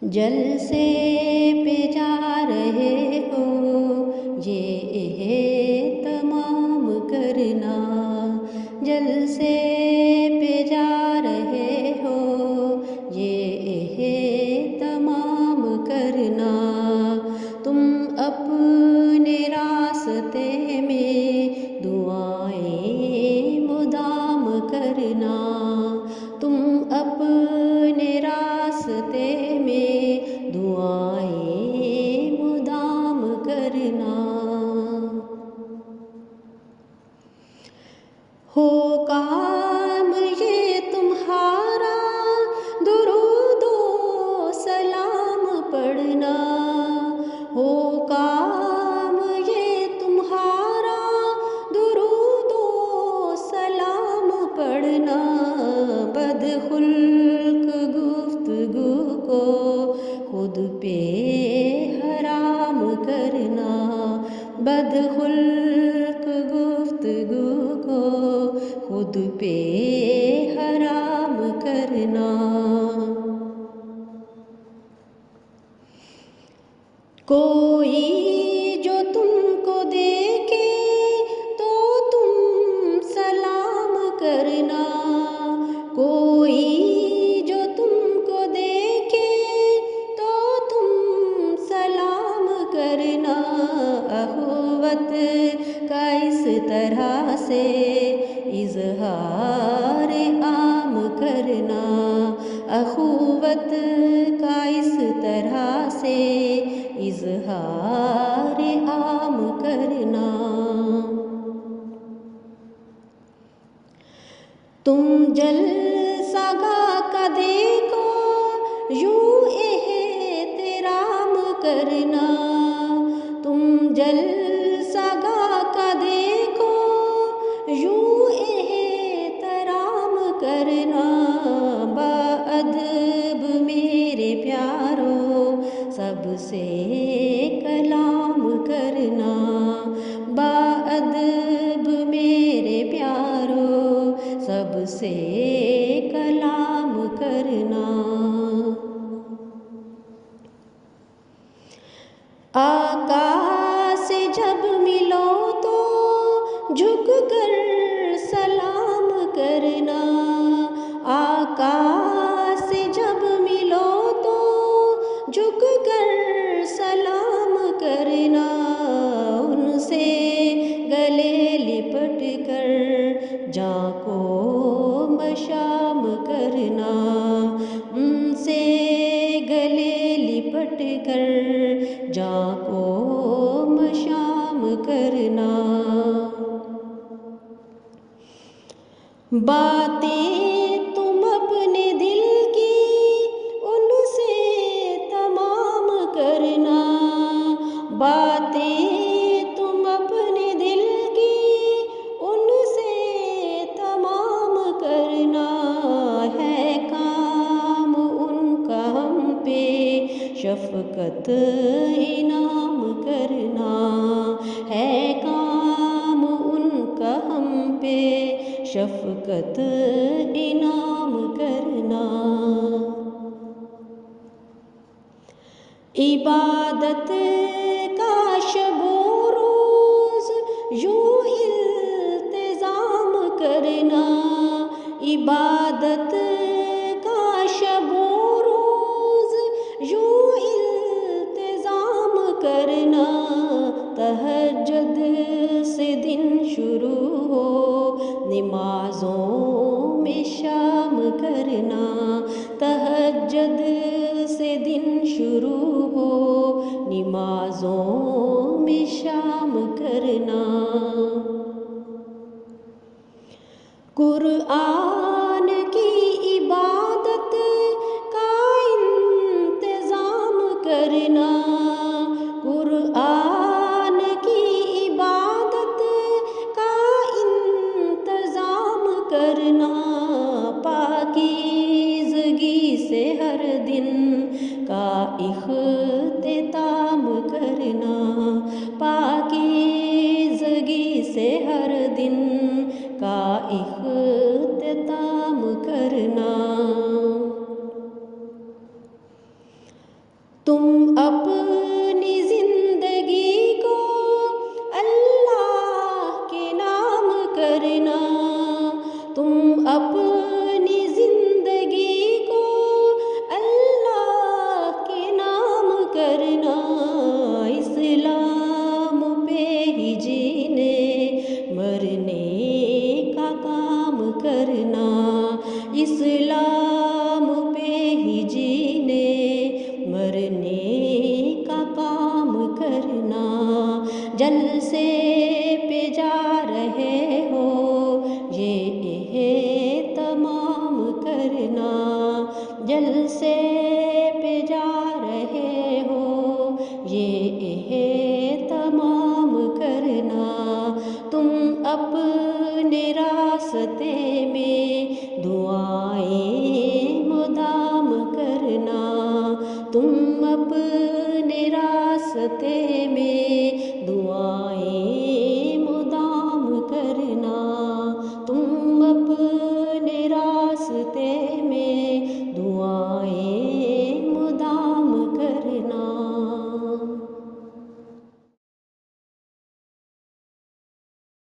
जलसे पे जा रहे हो ये तमाम करना, जलसे पे जा रहे हो ये तमाम करना। तुम अपने रास्ते में दुआएं मुदाम करना, तुम अपने रास्ते में दुआएं मुदाम करना। हो काम ये तुम्हारा दुरूदो सलाम पढ़ना, हो काम ये तुम्हारा दुरूदो सलाम पढ़ना। बदखुल्क गुफ्तगू को खुद पे हराम करना, बदखुल्क गुफ्तगू को खुद पे हराम करना। कोई जो तुमको देखे तो तुम सलाम करना, कोई जो तुमको देखे तो तुम सलाम करना। अखुवत का इस तरह से इजहार आम करना, अखुवत का इस तरह से इजहार आम करना। तुम जलसा गा का देखो यूं एहतराम करना, तुम जलसा गा का देखो यूं एहतराम करना। बाअदब मेरे प्यारो सबसे कलाम करना, बाअदब मेरे प्यारो सबसे कलाम करना। आका से जब मिलो तो झुक कर सलाम करना, आका से जब मिलो तो झुक कर सलाम करना। उनसे गले लिपट कर जाको मशाम करना, उनसे गले लिपट कर जाको मशाम करना। बातें तुम अपने दिल की उनसे तमाम करना, बातें तुम अपने दिल की उनसे तमाम करना। है काम उनका हम पे शफ़क़त इनाम करना, है काम उनका हम पे शफ़क़त इनाम करना। इबादत का शबो रोज़ यूं इल्तिज़ाम करना, इबादत का शबो रोज़ यूं इल्तिज़ाम करना। तहज्जुद से दिन शुरू हो नमाज़ों में शाम करना, तहज्जुद से दिन शुरू हो नमाज़ों में शाम करना। कुरआन की इबादत का इंतज़ाम करना, कुरआन की इबादत का इंतज़ाम करना। पाकीज़गी से हर दिन का इख्तिताम करना, पाकीज़गी से हर दिन का इख्तिताम करना। तुम अपनी जिंदगी को अल्लाह के नाम करना, तुम अपनी जिंदगी को अल्लाह के नाम करना। इस्लाम पे ही जीने मरने का काम करना, इस्लाम पे ही जीने मरने का काम करना। जलसे पे जा रहे हो ये तमाम करना, जलसे पे जा रहे हो ये तमाम करना। तुम अपने रास्ते में दुआएं मुदाम करना, तुम अपने रास्ते में दुआ